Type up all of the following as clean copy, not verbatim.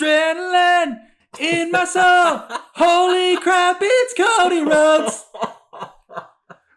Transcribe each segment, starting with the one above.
Adrenaline in my soul. Holy crap, it's Cody Rhodes.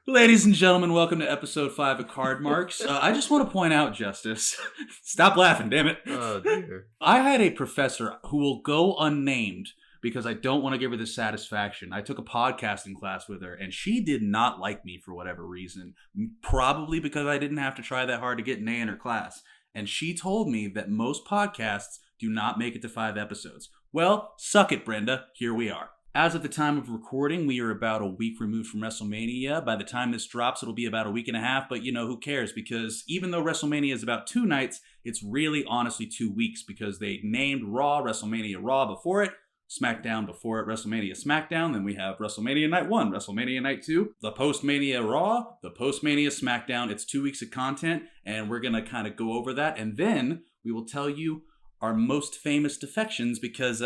Ladies and gentlemen, welcome to episode 5 of Card Marks. I just want to point out, Justice, stop laughing, damn it. Oh, dear. I had a professor who will go unnamed because I don't want to give her the satisfaction. I took a podcasting class with her, and she did not like me for whatever reason. Probably because I didn't have to try that hard to get an A in her class. And she told me that most podcasts do not make it to 5 episodes. Well, suck it, Brenda. Here we are. As of the time of recording, we are about a week removed from Wrestlemania. By the time this drops, it'll be about a week and a half, but who cares? Because even though Wrestlemania is about 2 nights, it's really honestly 2 weeks because they named Raw WrestleMania Raw before it, SmackDown before it, WrestleMania SmackDown, then we have WrestleMania Night 1, WrestleMania Night 2, the Post-Mania Raw, the Post-Mania SmackDown. It's 2 weeks of content, and we're going to kind of go over that, and then we will tell you our most famous defections because,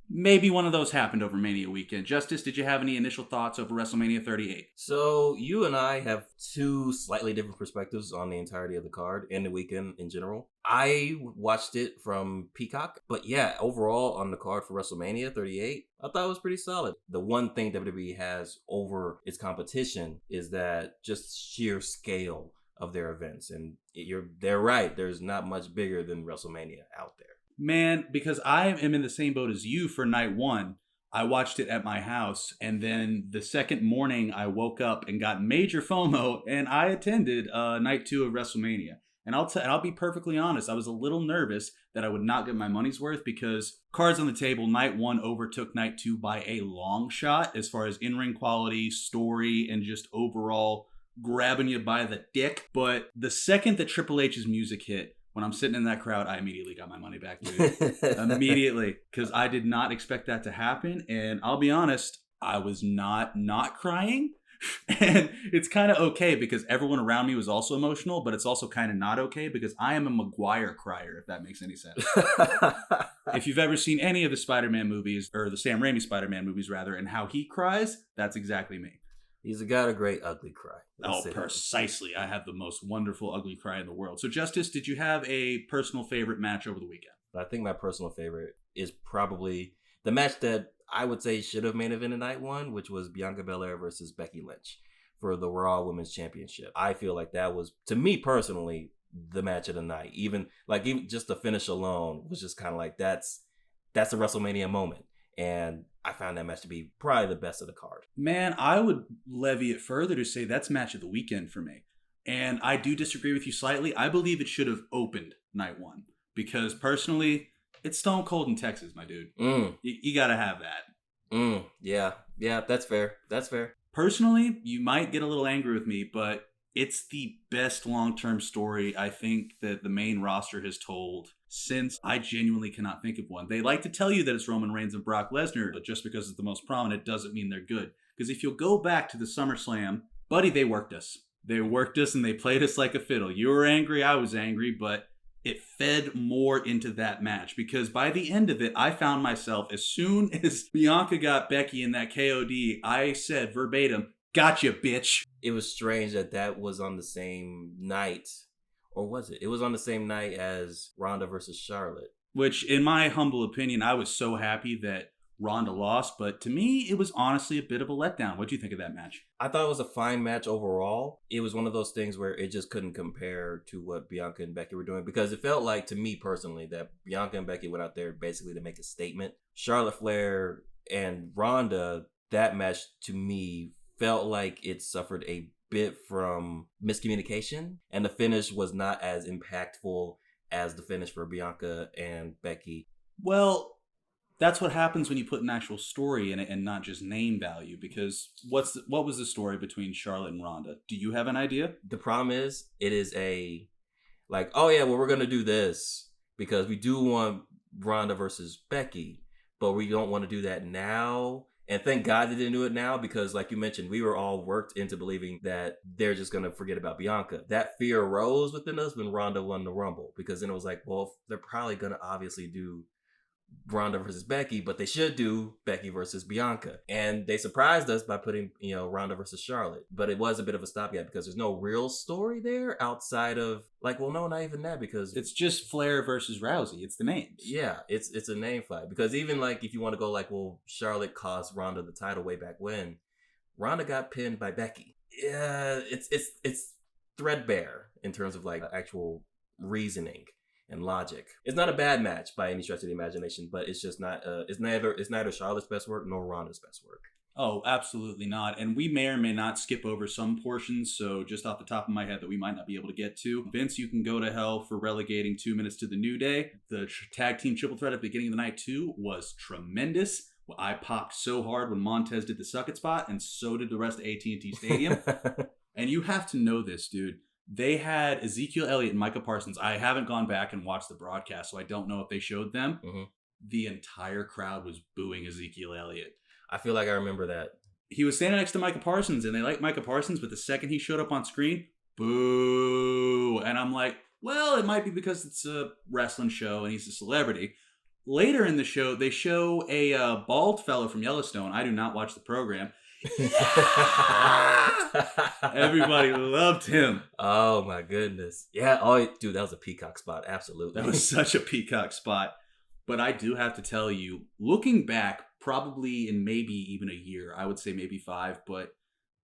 maybe one of those happened over Mania weekend. Justice, did you have any initial thoughts over WrestleMania 38? So, you and I have 2 slightly different perspectives on the entirety of the card and the weekend in general. I watched it from Peacock, but yeah, overall on the card for WrestleMania 38, I thought it was pretty solid. The one thing WWE has over its competition is that just sheer scale of their events. And they're right, there's not much bigger than WrestleMania out there. Man, because I am in the same boat as you for night 1. I watched it at my house, and then the second morning I woke up and got major FOMO, and I attended night 2 of WrestleMania. And I'll be perfectly honest, I was a little nervous that I would not get my money's worth because cards on the table, night 1 overtook night 2 by a long shot as far as in-ring quality, story, and just overall grabbing you by the dick. But the second that Triple H's music hit, when I'm sitting in that crowd, I immediately got my money back, dude. Immediately. Because I did not expect that to happen. And I'll be honest, I was not crying. And it's kind of okay because everyone around me was also emotional, but it's also kind of not okay because I am a Maguire crier, if that makes any sense. If you've ever seen any of the Spider-Man movies, or the Sam Raimi Spider-Man movies rather, and how he cries, that's exactly me. He's got a great ugly cry. Precisely. I have the most wonderful ugly cry in the world. So, Justice, did you have a personal favorite match over the weekend? I think my personal favorite is probably the match that I would say should have main evented night 1, which was Bianca Belair versus Becky Lynch for the Raw Women's Championship. I feel like that was, to me personally, the match of the night. Even just the finish alone was just kind of like, that's a WrestleMania moment. And I found that match to be probably the best of the card. Man, I would levy it further to say that's match of the weekend for me. And I do disagree with you slightly. I believe it should have opened night 1. Because personally, it's Stone Cold in Texas, my dude. You got to have that. Yeah, that's fair. That's fair. Personally, you might get a little angry with me, but it's the best long-term story I think that the main roster has told since I genuinely cannot think of one. They like to tell you that it's Roman Reigns and Brock Lesnar, but just because it's the most prominent doesn't mean they're good. Because if you'll go back to the SummerSlam, buddy, they worked us. They worked us and they played us like a fiddle. You were angry, I was angry, but it fed more into that match. Because by the end of it, I found myself, as soon as Bianca got Becky in that KOD, I said verbatim, "Gotcha, bitch." It was strange that was on the same night. Or was it? It was on the same night as Ronda versus Charlotte. Which, in my humble opinion, I was so happy that Ronda lost. But to me, it was honestly a bit of a letdown. What do you think of that match? I thought it was a fine match overall. It was one of those things where it just couldn't compare to what Bianca and Becky were doing. Because it felt like, to me personally, that Bianca and Becky went out there basically to make a statement. Charlotte Flair and Ronda, that match to me felt like it suffered a bit from miscommunication, and the finish was not as impactful as the finish for Bianca and Becky. Well, that's what happens when you put an actual story in it and not just name value, because what was the story between Charlotte and Ronda? Do you have an idea? The problem is, it is we're going to do this because we do want Ronda versus Becky, but we don't want to do that now. And thank God they didn't do it now because, like you mentioned, we were all worked into believing that they're just going to forget about Bianca. That fear arose within us when Ronda won the Rumble because then it was like, well, they're probably going to obviously do Ronda versus Becky, but they should do Becky versus Bianca. And they surprised us by putting, Ronda versus Charlotte. But it was a bit of a stopgap because there's no real story there outside of, no, not even that, because it's just Flair versus Rousey. It's the names. Yeah, it's a name fight. Because even if you want to go Charlotte cost Ronda the title way back when, Ronda got pinned by Becky. Yeah, it's threadbare in terms of actual reasoning and logic. It's not a bad match by any stretch of the imagination, but it's just not. It's neither Charlotte's best work nor Ronda's best work. Oh, absolutely not. And we may or may not skip over some portions. So just off the top of my head that we might not be able to get to. Vince, you can go to hell for relegating 2 minutes to the New Day. The tag team triple threat at the beginning of the night too was tremendous. I popped so hard when Montez did the suck it spot, and so did the rest of AT&T Stadium. And you have to know this, dude. They had Ezekiel Elliott and Micah Parsons. I haven't gone back and watched the broadcast, so I don't know if they showed them. Mm-hmm. The entire crowd was booing Ezekiel Elliott. I feel like I remember that. He was standing next to Micah Parsons, and they liked Micah Parsons, but the second he showed up on screen, boo. And I'm like, well, it might be because it's a wrestling show and he's a celebrity. Later in the show, they show a bald fellow from Yellowstone. I do not watch the program. Everybody loved him. Oh my goodness. Yeah. Oh, dude, that was a peacock spot. Absolutely. That was such a peacock spot. But I do have to tell you, looking back, probably in maybe even a year, I would say maybe 5, but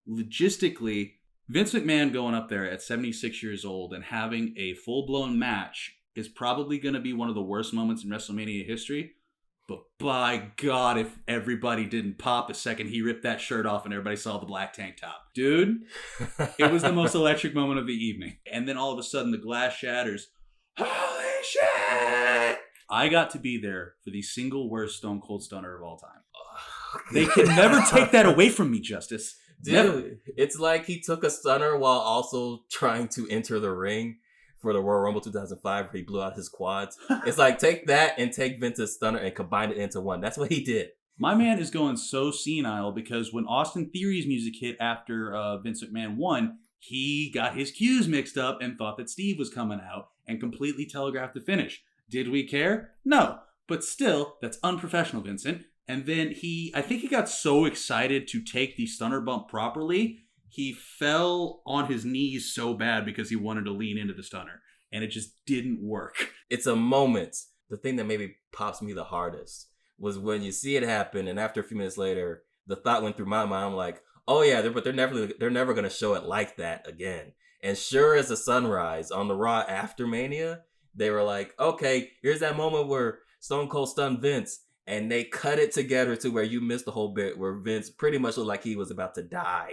logistically, Vince McMahon going up there at 76 years old and having a full-blown match is probably going to be one of the worst moments in WrestleMania history. But by God, if everybody didn't pop the second he ripped that shirt off and everybody saw the black tank top. Dude, it was the most electric moment of the evening. And then all of a sudden the glass shatters. Holy shit! I got to be there for the single worst Stone Cold Stunner of all time. They can never take that away from me, Justice. Dude, never. It's like he took a stunner while also trying to enter the ring for the Royal Rumble 2005 where he blew out his quads. It's like, take that and take Vince's stunner and combine it into one. That's what he did. My man is going so senile because when Austin Theory's music hit after Vince McMahon won, he got his cues mixed up and thought that Steve was coming out and completely telegraphed the finish. Did we care? No. But still, that's unprofessional, Vincent. And then I think he got so excited to take the stunner bump properly, he fell on his knees so bad because he wanted to lean into the stunner. And it just didn't work. It's a moment. The thing that maybe pops me the hardest was when you see it happen, and after a few minutes later, the thought went through my mind, I'm like, oh yeah, they're never going to show it like that again. And sure as the sunrise on the Raw after Mania, they were like, okay, here's that moment where Stone Cold stunned Vince. And they cut it together to where you missed the whole bit where Vince pretty much looked like he was about to die.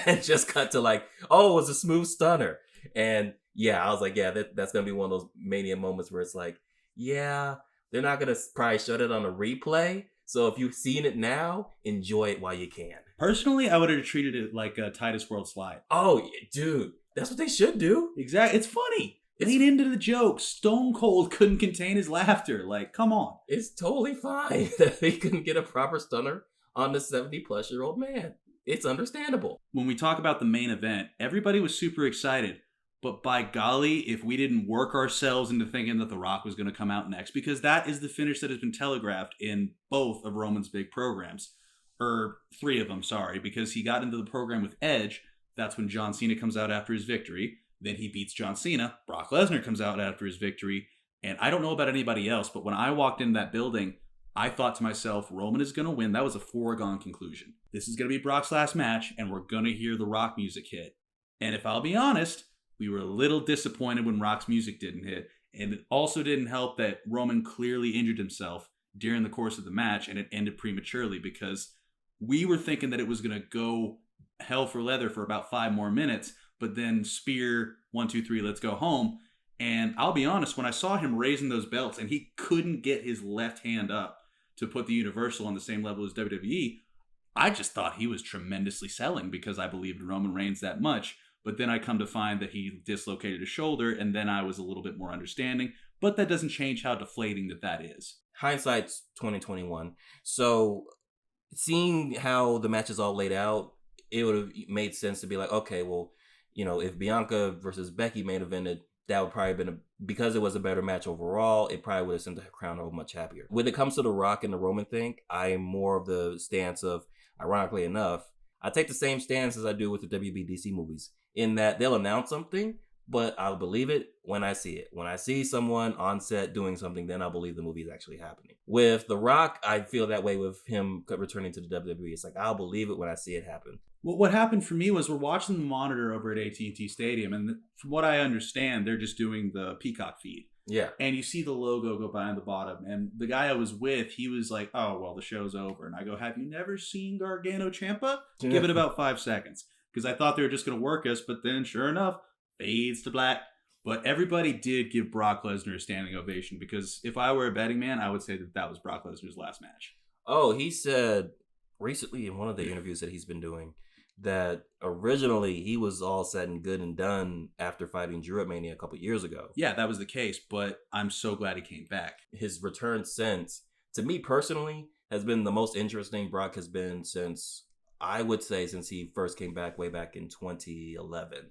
And just cut to it was a smooth stunner. And yeah, I was like, yeah, that's going to be one of those Mania moments where it's like, yeah, they're not going to probably show it on a replay. So if you've seen it now, enjoy it while you can. Personally, I would have treated it like a Titus World Slide. Oh, dude, that's what they should do. Exactly. It's funny. Lean into the joke. Stone Cold couldn't contain his laughter. Come on. It's totally fine that he couldn't get a proper stunner on the 70-plus-year-old man. It's understandable. When we talk about the main event, everybody was super excited. But by golly, if we didn't work ourselves into thinking that The Rock was going to come out next, because that is the finish that has been telegraphed in both of Roman's big programs. Or 3 of them, sorry, because he got into the program with Edge. That's when John Cena comes out after his victory. Then he beats John Cena. Brock Lesnar comes out after his victory. And I don't know about anybody else, but when I walked into that building, I thought to myself, Roman is going to win. That was a foregone conclusion. This is going to be Brock's last match, and we're going to hear the Rock music hit. And if I'll be honest, we were a little disappointed when Rock's music didn't hit. And it also didn't help that Roman clearly injured himself during the course of the match, and it ended prematurely because we were thinking that it was going to go hell for leather for about 5 more minutes. But then spear, 1, 2, 3, let's go home. And I'll be honest, when I saw him raising those belts and he couldn't get his left hand up to put the Universal on the same level as WWE, I just thought he was tremendously selling because I believed Roman Reigns that much. But then I come to find that he dislocated his shoulder, and then I was a little bit more understanding. But that doesn't change how deflating that is. Hindsight's 2021. So seeing how the match is all laid out, it would have made sense to be like, okay, well, if Bianca versus Becky main evented, that would probably been because it was a better match overall, it probably would have sent the crowd home much happier. When it comes to the Rock and the Roman thing, I am more of the stance of, ironically enough, I take the same stance as I do with the WBDC movies, in that they'll announce something, but I'll believe it when I see it. When I see someone on set doing something, then I'll believe the movie is actually happening. With The Rock, I feel that way with him returning to the WWE. It's like, I'll believe it when I see it happen. Well, what happened for me was we're watching the monitor over at AT&T Stadium, and from what I understand, they're just doing the Peacock feed. Yeah. And you see the logo go by on the bottom, and the guy I was with, he was like, oh, well, the show's over. And I go, have you never seen Gargano Ciampa? Give it about 5 seconds. Because I thought they were just going to work us, but then, sure enough, fades to black. But everybody did give Brock Lesnar a standing ovation, because if I were a betting man, I would say that that was Brock Lesnar's last match. Oh, he said recently in one of the interviews that he's been doing that originally he was all said and good and done after fighting Drew at Mania a couple years ago. Yeah, that was the case, but I'm so glad he came back. His return since, to me personally, has been the most interesting Brock has been since, I would say, since he first came back way back in 2011.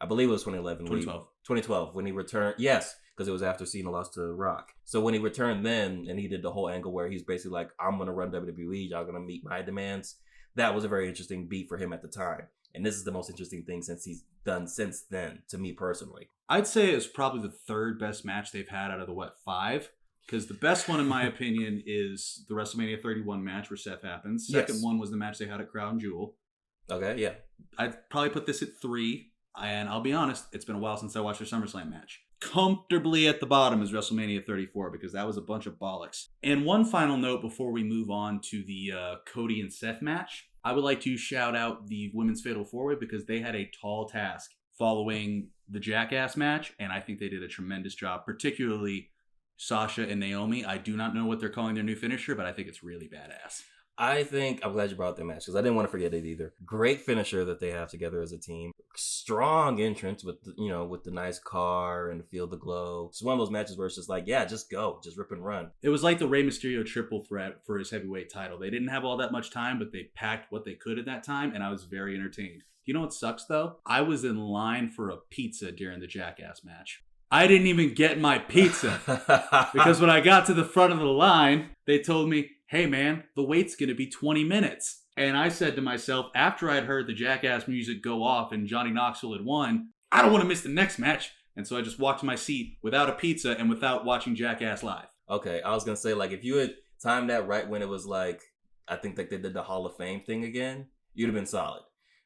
I believe it was 2011. 2012, when he returned. Yes, because it was after Cena lost to Rock. So when he returned then, and he did the whole angle where he's basically like, I'm going to run WWE, y'all going to meet my demands. That was a very interesting beat for him at the time. And this is the most interesting thing since he's done since then, to me personally. I'd say it's probably the third best match they've had out of the, 5? Because the best one, in my opinion, is the WrestleMania 31 match where Seth happens. Second one was the match they had at Crown Jewel. Okay, yeah. I'd probably put this at 3. And I'll be honest, it's been a while since I watched their SummerSlam match. Comfortably at the bottom is WrestleMania 34, because that was a bunch of bollocks. And one final note before we move on to the Cody and Seth match. I would like to shout out the Women's Fatal 4-Way, because they had a tall task following the Jackass match, and I think they did a tremendous job, particularly Sasha and Naomi. I do not know what they're calling their new finisher, but I think it's really badass. I'm glad you brought up that match, because I didn't want to forget it either. Great finisher that they have together as a team. Strong entrance with the nice car and Feel the Glow. It's one of those matches where it's just like, yeah, just go, just rip and run. It was like the Rey Mysterio triple threat for his heavyweight title. They didn't have all that much time, but they packed what they could at that time, and I was very entertained. You know what sucks though? I was in line for a pizza during the Jackass match. I didn't even get my pizza because when I got to the front of the line, they told me, hey man, the wait's going to be 20 minutes. And I said to myself, after I'd heard the Jackass music go off and Johnny Knoxville had won, I don't want to miss the next match. And so I just walked to my seat without a pizza and without watching Jackass live. Okay, I was going to say, like, if you had timed that right when it was like, I think like they did the Hall of Fame thing again, you'd have been solid.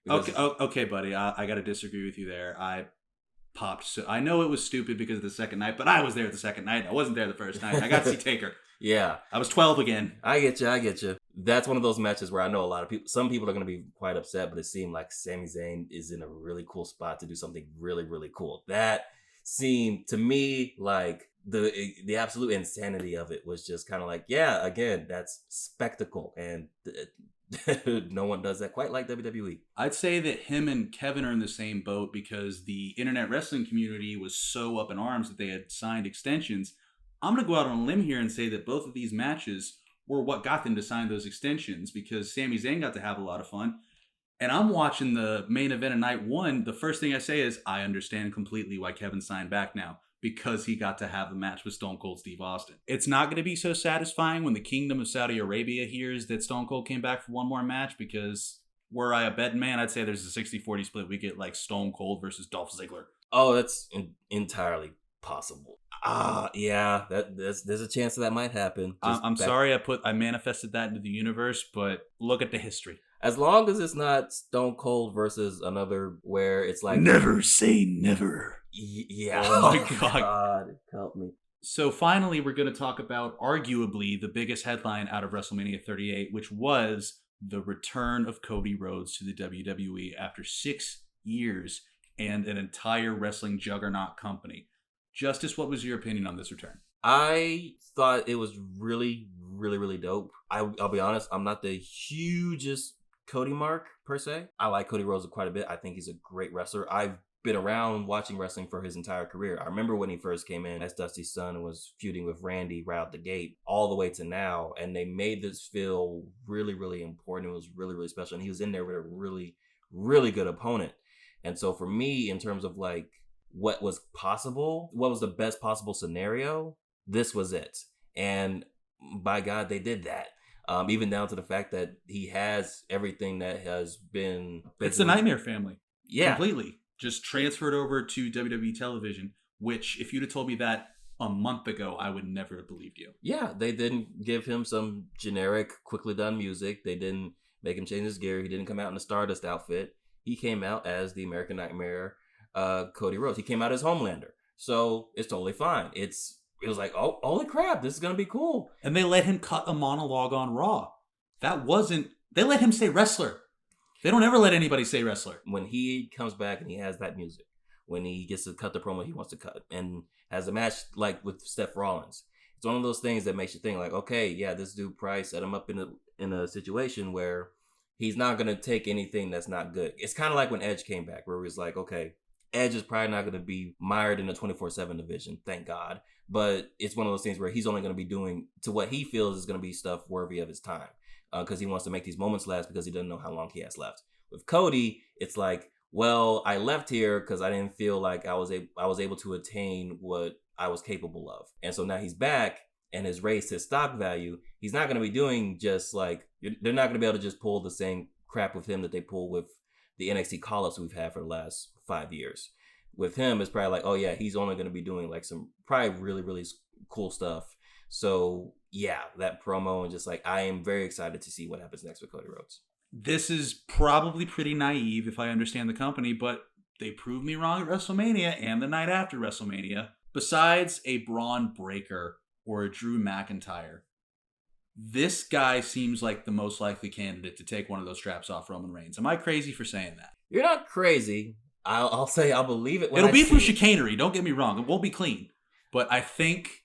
Okay, buddy, I got to disagree with you there. I popped. So I know it was stupid because of the second night, but I was there the second night. I wasn't there the first night. I got to see Taker. Yeah. I was 12 again. I get you. That's one of those matches where I know a lot of people, some people are going to be quite upset, but it seemed like Sami Zayn is in a really cool spot to do something really, really cool. That seemed to me like the absolute insanity of it was just kind of like, yeah, again, that's spectacle. And no one does that quite like WWE. I'd say that him and Kevin are in the same boat because the internet wrestling community was so up in arms that they had signed extensions. I'm going to go out on a limb here and say that both of these matches were what got them to sign those extensions, because Sami Zayn got to have a lot of fun. And I'm watching the main event of night one. The first thing I say is, I understand completely why Kevin signed back now, because he got to have a match with Stone Cold Steve Austin. It's not going to be so satisfying when the Kingdom of Saudi Arabia hears that Stone Cold came back for one more match, because were I a betting man, I'd say there's a 60-40 split. We get like Stone Cold versus Dolph Ziggler. Oh, that's entirely possible. Yeah, there's a chance that might happen. Sorry I manifested that into the universe, but look at the history. As long as it's not Stone Cold versus another where it's like... Never say never. Yeah. Oh my God, help me. So finally, we're going to talk about arguably the biggest headline out of WrestleMania 38, which was the return of Cody Rhodes to the WWE after 6 years and an entire wrestling juggernaut company. Justice, what was your opinion on this return? I thought it was really, really, really dope. I'll be honest, I'm not the hugest Cody mark, per se. I like Cody Rhodes quite a bit. I think he's a great wrestler. I've been around watching wrestling for his entire career. I remember when he first came in as Dusty's son and was feuding with Randy right out the gate, all the way to now. And they made this feel really, really important. It was really, really special. And he was in there with a really, really good opponent. And so for me, in terms of like what was possible, what was the best possible scenario, this was it. And by God, they did that. Even down to the fact that he has everything that has been... It's the Nightmare Family. Yeah. Completely. Just transferred over to WWE television, which if you'd have told me that a month ago, I would never have believed you. Yeah, they didn't give him some generic, quickly done music. They didn't make him change his gear. He didn't come out in a Stardust outfit. He came out as the American Nightmare, Cody Rhodes. He came out as Homelander. So it's totally fine. It was like, oh, holy crap, this is going to be cool. And they let him cut a monologue on Raw. They let him say wrestler. They don't ever let anybody say wrestler. When he comes back and he has that music, when he gets to cut the promo he wants to cut, and has a match like with Seth Rollins, it's one of those things that makes you think like, okay, yeah, this dude Price set him up in a situation where he's not going to take anything that's not good. It's kind of like when Edge came back, where it was like, okay, Edge is probably not going to be mired in a 24/7 division, thank God. But it's one of those things where he's only going to be doing to what he feels is going to be stuff worthy of his time, because he wants to make these moments last because he doesn't know how long he has left. With Cody, it's like, well, I left here because I didn't feel like I was able to attain what I was capable of. And so now he's back and has raised his stock value. He's not going to be doing just like, they're not going to be able to just pull the same crap with him that they pull with the NXT call-ups we've had for the last 5 years. With him, it's probably like, oh yeah, he's only going to be doing like some probably really, really cool stuff. So yeah, that promo, and just like, I am very excited to see what happens next with Cody Rhodes. This is probably pretty naive if I understand the company, but they proved me wrong at WrestleMania and the night after WrestleMania. Besides a Braun Breaker or a Drew McIntyre, this guy seems like the most likely candidate to take one of those straps off Roman Reigns. Am I crazy for saying that? You're not crazy. I'll say I'll believe it when It'll be through chicanery. Don't get me wrong. It won't be clean. But I think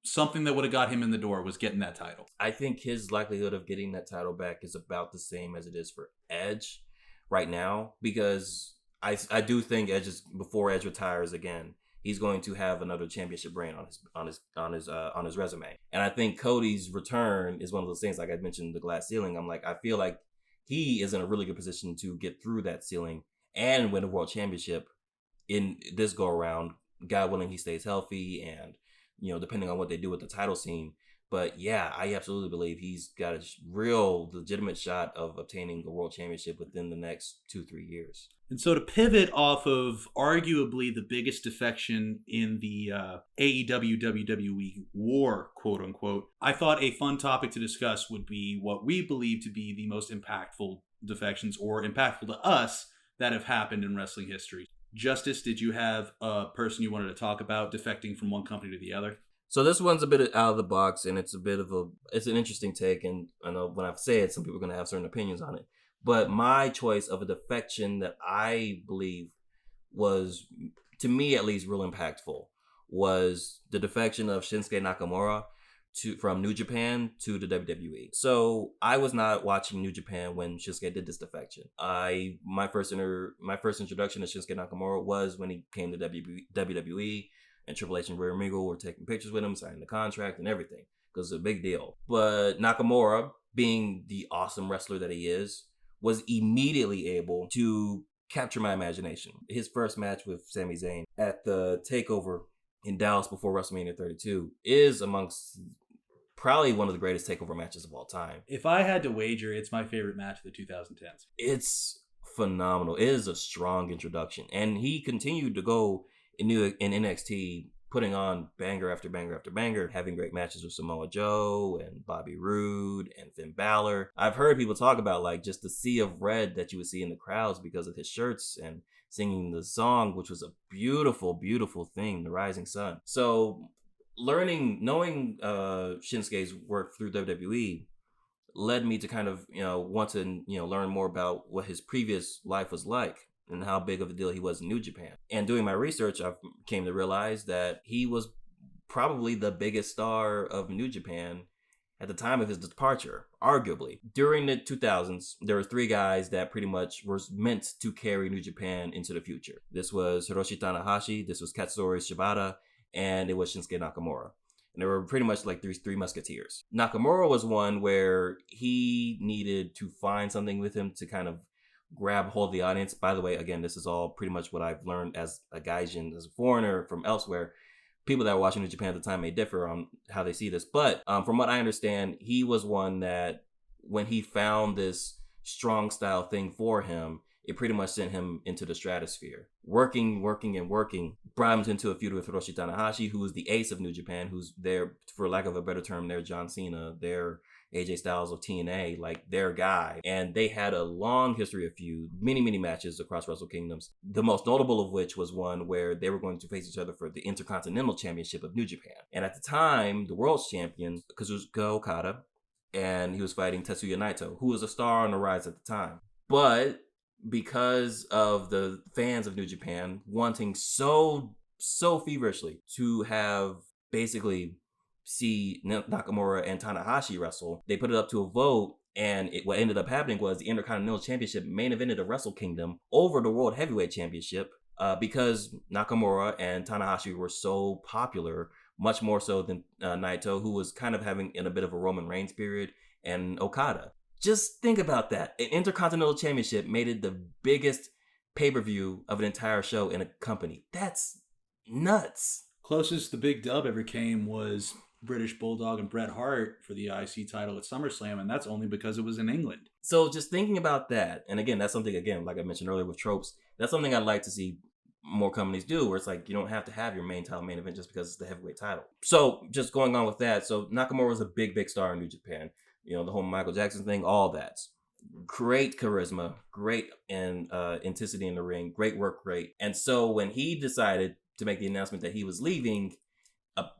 something that would have got him in the door was getting that title. I think his likelihood of getting that title back is about the same as it is for Edge right now, because I do think before Edge retires again, he's going to have another championship reign on his resume. And I think Cody's return is one of those things, like I mentioned, the glass ceiling. I'm like, I feel like he is in a really good position to get through that ceiling and win a world championship in this go around. God willing, he stays healthy, and depending on what they do with the title scene. But yeah, I absolutely believe he's got a real legitimate shot of obtaining a world championship within the next 2-3 years. And so to pivot off of arguably the biggest defection in the AEW WWE war, quote unquote, I thought a fun topic to discuss would be what we believe to be the most impactful defections, or impactful to us, that have happened in wrestling history. Justice, did you have a person you wanted to talk about defecting from one company to the other? So this one's a bit out of the box, and it's an interesting take, and I know when I say it, some people are going to have certain opinions on it. But my choice of a defection that I believe was, to me at least, real impactful was the defection of Shinsuke Nakamura from New Japan to the WWE. So I was not watching New Japan when Shinsuke did this defection. My first introduction to Shinsuke Nakamura was when he came to WWE, and Triple H and Rey Mysterio were taking pictures with him, signing the contract and everything, because it's a big deal. But Nakamura, being the awesome wrestler that he is, was immediately able to capture my imagination. His first match with Sami Zayn at the TakeOver in Dallas before WrestleMania 32 is amongst probably one of the greatest TakeOver matches of all time. If I had to wager, it's my favorite match of the 2010s. It's phenomenal. It is a strong introduction. And he continued to go in NXT, putting on banger after banger after banger, having great matches with Samoa Joe and Bobby Roode and Finn Balor. I've heard people talk about like just the sea of red that you would see in the crowds because of his shirts and singing the song, which was a beautiful, beautiful thing, The Rising Sun. So knowing Shinsuke's work through WWE led me to kind of, want to, learn more about what his previous life was like and how big of a deal he was in New Japan. And doing my research, I came to realize that he was probably the biggest star of New Japan at the time of his departure, arguably. During the 2000s, there were 3 guys that pretty much were meant to carry New Japan into the future. This was Hiroshi Tanahashi, this was Katsuyori Shibata, and it was Shinsuke Nakamura. And they were pretty much like these 3 musketeers. Nakamura was one where he needed to find something with him to kind of grab hold of the audience. By the way, again, this is all pretty much what I've learned as a Gaijin, as a foreigner from elsewhere. People that were watching New Japan at the time may differ on how they see this. But from what I understand, he was one that when he found this strong style thing for him, it pretty much sent him into the stratosphere. Working, brought him into a feud with Hiroshi Tanahashi, who is the ace of New Japan, who's their, for lack of a better term, their John Cena, their AJ Styles of TNA, like their guy. And they had a long history of feud, many matches across Wrestle Kingdoms. The most notable of which was one where they were going to face each other for the Intercontinental Championship of New Japan. And at the time, the world's champion, Kazuchika Okada, and he was fighting Tetsuya Naito, who was a star on the rise at the time. But because of the fans of New Japan wanting so feverishly to have basically see Nakamura and Tanahashi wrestle, they put it up to a vote, and what ended up happening was the Intercontinental Championship main evented of Wrestle Kingdom over the World Heavyweight Championship because Nakamura and Tanahashi were so popular, much more so than Naito, who was kind of having in a bit of a Roman Reigns period, and Okada. Just think about that. An Intercontinental Championship made it the biggest pay-per-view of an entire show in a company. That's nuts. Closest the big dub ever came was British Bulldog and Bret Hart for the IC title at SummerSlam, and that's only because it was in England. So just thinking about that, and again, that's something, like I mentioned earlier with tropes, that's something I'd like to see more companies do, where it's like you don't have to have your main event just because it's the heavyweight title. So just going on with that, so Nakamura was a big star in New Japan. You know, the whole Michael Jackson thing, all that. Great charisma, great intensity in the ring, great work rate. And so when he decided to make the announcement that he was leaving,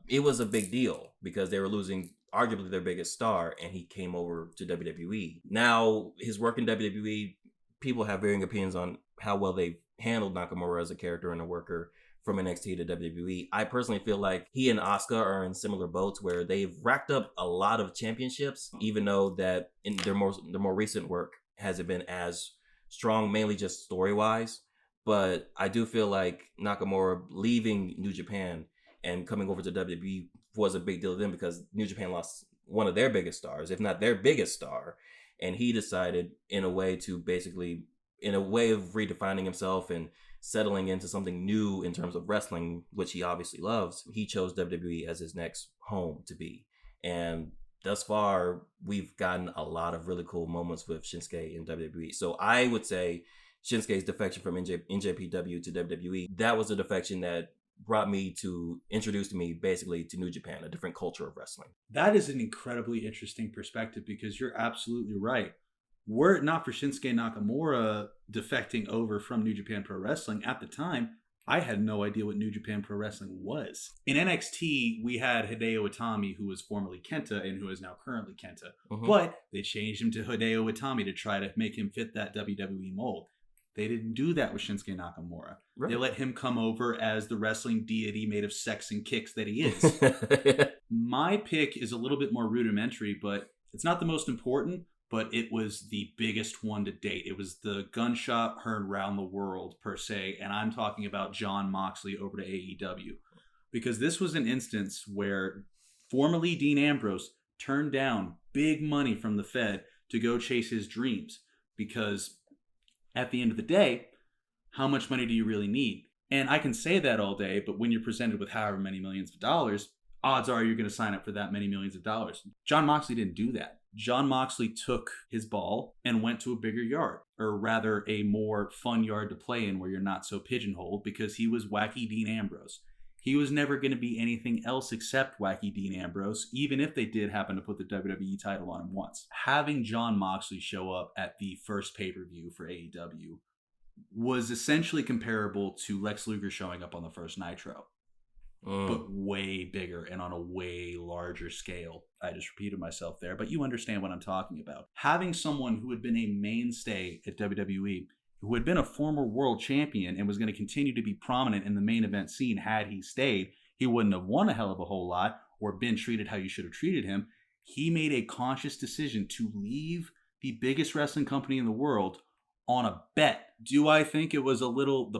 it was a big deal because they were losing arguably their biggest star, and he came over to WWE. Now, his work in WWE, people have varying opinions on how well they've handled Nakamura as a character and a worker from NXT to WWE. I personally feel like he and Asuka are in similar boats where they've racked up a lot of championships, even though that in their more recent work hasn't been as strong, mainly just story-wise. But I do feel like Nakamura leaving New Japan and coming over to WWE was a big deal to them because New Japan lost one of their biggest stars, if not their biggest star. And he decided in a way of redefining himself and settling into something new in terms of wrestling, which he obviously loves. He chose WWE as his next home to be. And thus far, we've gotten a lot of really cool moments with Shinsuke in WWE. So I would say Shinsuke's defection from NJPW to WWE, that was a defection that introduced me basically to New Japan, a different culture of wrestling. That is an incredibly interesting perspective because you're absolutely right. Were it not for Shinsuke Nakamura defecting over from New Japan Pro Wrestling at the time, I had no idea what New Japan Pro Wrestling was. In NXT, we had Hideo Itami, who was formerly Kenta and who is now currently Kenta. Mm-hmm. But they changed him to Hideo Itami to try to make him fit that WWE mold. They didn't do that with Shinsuke Nakamura. Right. They let him come over as the wrestling deity made of sex and kicks that he is. My pick is a little bit more rudimentary, but it's not the most important. But it was the biggest one to date. It was the gunshot heard around the world, per se. And I'm talking about Jon Moxley over to AEW. Because this was an instance where formerly Dean Ambrose turned down big money from the Fed to go chase his dreams. Because at the end of the day, how much money do you really need? And I can say that all day, but when you're presented with however many millions of dollars, odds are you're going to sign up for that many millions of dollars. Jon Moxley didn't do that. Jon Moxley took his ball and went to a bigger yard, or rather a more fun yard to play in where you're not so pigeonholed, because he was wacky Dean Ambrose. He was never going to be anything else except wacky Dean Ambrose, even if they did happen to put the WWE title on him once. Having Jon Moxley show up at the first pay-per-view for AEW was essentially comparable to Lex Luger showing up on the first Nitro. But way bigger and on a way larger scale. I just repeated myself there, but you understand what I'm talking about. Having someone who had been a mainstay at WWE, who had been a former world champion and was going to continue to be prominent in the main event scene had he stayed, he wouldn't have won a hell of a whole lot or been treated how you should have treated him. He made a conscious decision to leave the biggest wrestling company in the world on a bet. Do I think it was a little...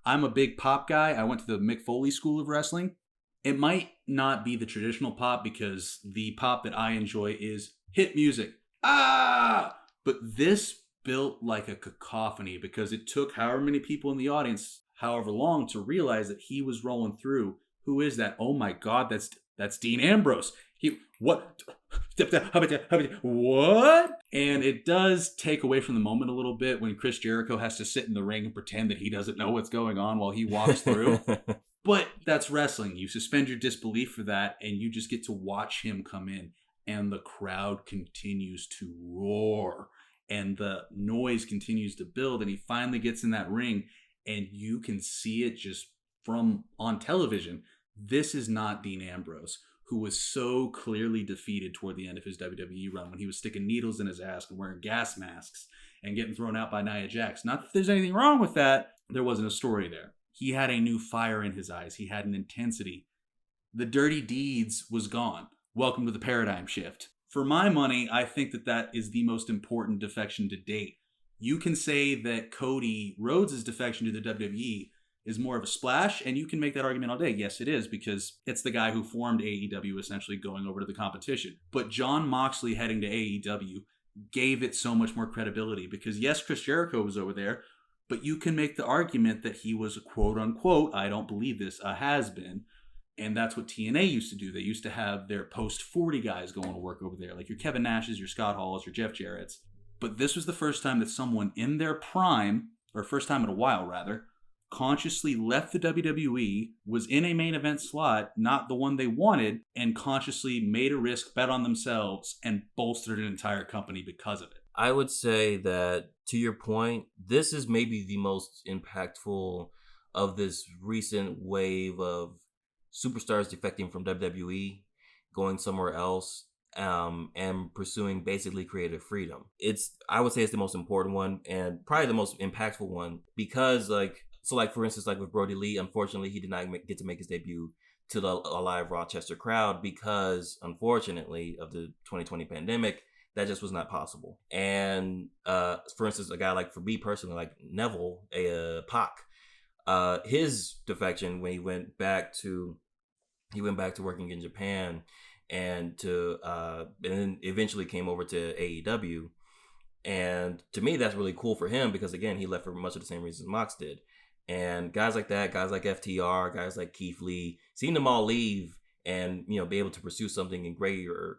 I'm a big pop guy. I went to the Mick Foley School of Wrestling. It might not be the traditional pop because the pop that I enjoy is hit music. But this built like a cacophony because it took however many people in the audience, however long, to realize that he was rolling through. Who is that? Oh my God, that's Dean Ambrose. What? What? And it does take away from the moment a little bit when Chris Jericho has to sit in the ring and pretend that he doesn't know what's going on while he walks through. But that's wrestling. You suspend your disbelief for that, and you just get to watch him come in, and the crowd continues to roar, and the noise continues to build, and he finally gets in that ring, and you can see it just from on television. This is not Dean Ambrose, who was so clearly defeated toward the end of his WWE run when he was sticking needles in his ass and wearing gas masks and getting thrown out by Nia Jax. Not that there's anything wrong with that. There wasn't a story there. He had a new fire in his eyes. He had an intensity. The dirty deeds was gone. Welcome to the paradigm shift. For my money, I think that is the most important defection to date. You can say that Cody Rhodes' defection to the WWE is more of a splash, and you can make that argument all day. Yes, it is, because it's the guy who formed AEW essentially going over to the competition. But Jon Moxley heading to AEW gave it so much more credibility because, yes, Chris Jericho was over there, but you can make the argument that he was a quote-unquote, I don't believe this, a has-been. And that's what TNA used to do. They used to have their post-40 guys going to work over there, like your Kevin Nash's, your Scott Hall's, your Jeff Jarrett's. But this was the first time that someone in their prime, or first time in a while rather, consciously left the WWE, was in a main event slot, not the one they wanted, and consciously made a risk, bet on themselves, and bolstered an entire company because of it. I would say that, to your point, this is maybe the most impactful of this recent wave of superstars defecting from WWE, going somewhere else, and pursuing basically creative freedom. I would say it's the most important one and probably the most impactful one because, for instance, like with Brody Lee, unfortunately, he did not get to make his debut to the live Rochester crowd because, unfortunately, of the 2020 pandemic, that just was not possible. And for instance, a guy like, for me personally, like Neville, Pac, his defection when he went back to working in Japan and then eventually came over to AEW. And to me, that's really cool for him because, again, he left for much of the same reasons Mox did. And guys like that, guys like FTR, guys like Keith Lee, seeing them all leave and, be able to pursue something greater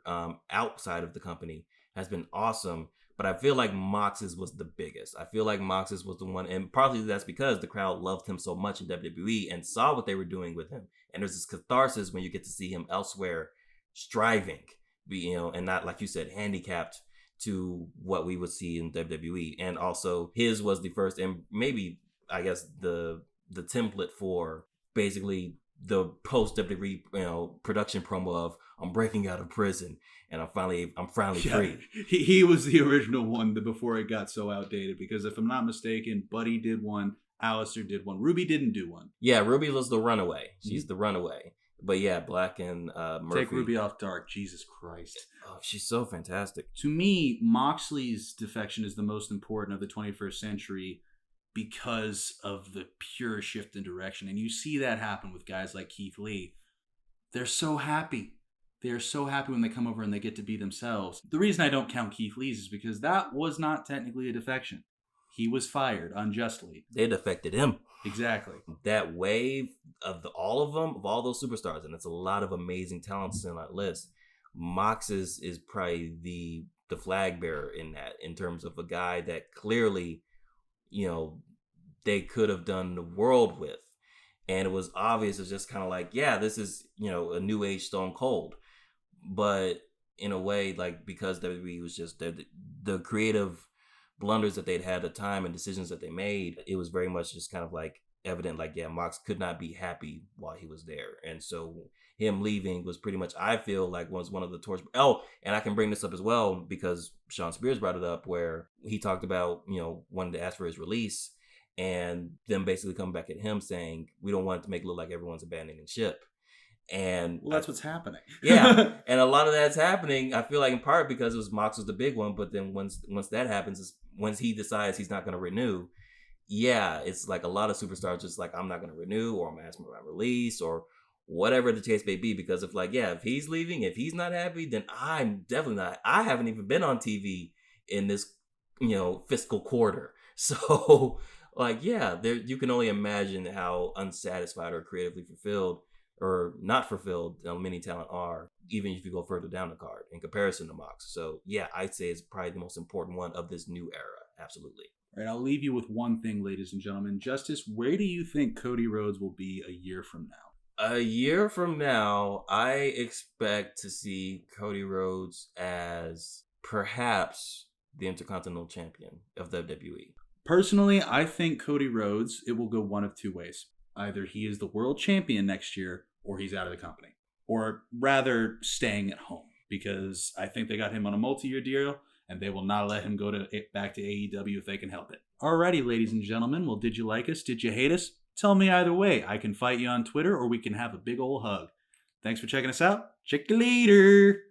outside of the company has been awesome. But I feel like Mox's was the biggest. I feel like Mox's was the one, and partly that's because the crowd loved him so much in WWE and saw what they were doing with him. And there's this catharsis when you get to see him elsewhere striving, and not, like you said, handicapped to what we would see in WWE. And also his was the first, and maybe, I guess, the template for basically the post WWE production promo of I'm breaking out of prison and I'm finally free. He was the original one before it got so outdated because if I'm not mistaken, Buddy did one, Alistair did one, Ruby didn't do one. Yeah, Ruby was the runaway. She's the runaway. But yeah, Black and Murphy. Take Ruby off Dark. Jesus Christ. Oh, she's so fantastic. To me, Moxley's defection is the most important of the 21st century because of the pure shift in direction. And you see that happen with guys like Keith Lee. They're so happy. They're so happy when they come over and they get to be themselves. The reason I don't count Keith Lee's is because that was not technically a defection. He was fired unjustly. They defected him. Exactly. That wave of all of them, of all those superstars, and it's a lot of amazing talents in that list. Mox is probably the flag bearer in that, in terms of a guy that clearly, they could have done the world with. And it was obvious. It's just kind of like, yeah, this is, a new age Stone Cold. But in a way, like, because WWE was just the creative blunders that they'd had at the time and decisions that they made, it was very much just kind of like evident, like, yeah, Mox could not be happy while he was there. And so him leaving was pretty much, I feel like, was one of the torch. Oh, and I can bring this up as well because Sean Spears brought it up, where he talked about, wanting to ask for his release and them basically come back at him saying, we don't want it to make it look like everyone's abandoning ship. And that's what's happening. Yeah. And a lot of that's happening, I feel like, in part because Mox was the big one. But then once that happens, once he decides he's not going to renew, yeah, it's like a lot of superstars just like, I'm not going to renew, or I'm asking for my release, or whatever the case may be. Because if he's leaving, if he's not happy, then I'm definitely not. I haven't even been on TV in this fiscal quarter. So, like, yeah, there you can only imagine how unsatisfied or creatively fulfilled or not fulfilled many talent are, even if you go further down the card in comparison to Mox. So, yeah, I'd say it's probably the most important one of this new era. Absolutely. All right, I'll leave you with one thing, ladies and gentlemen. Justice, where do you think Cody Rhodes will be a year from now? A year from now, I expect to see Cody Rhodes as perhaps the Intercontinental Champion of WWE. Personally, I think Cody Rhodes, it will go one of two ways. Either he is the world champion next year, or he's out of the company. Or rather, staying at home. Because I think they got him on a multi-year deal, and they will not let him go back to AEW if they can help it. Alrighty, ladies and gentlemen. Well, did you like us? Did you hate us? Tell me either way. I can fight you on Twitter, or we can have a big old hug. Thanks for checking us out. Check you later.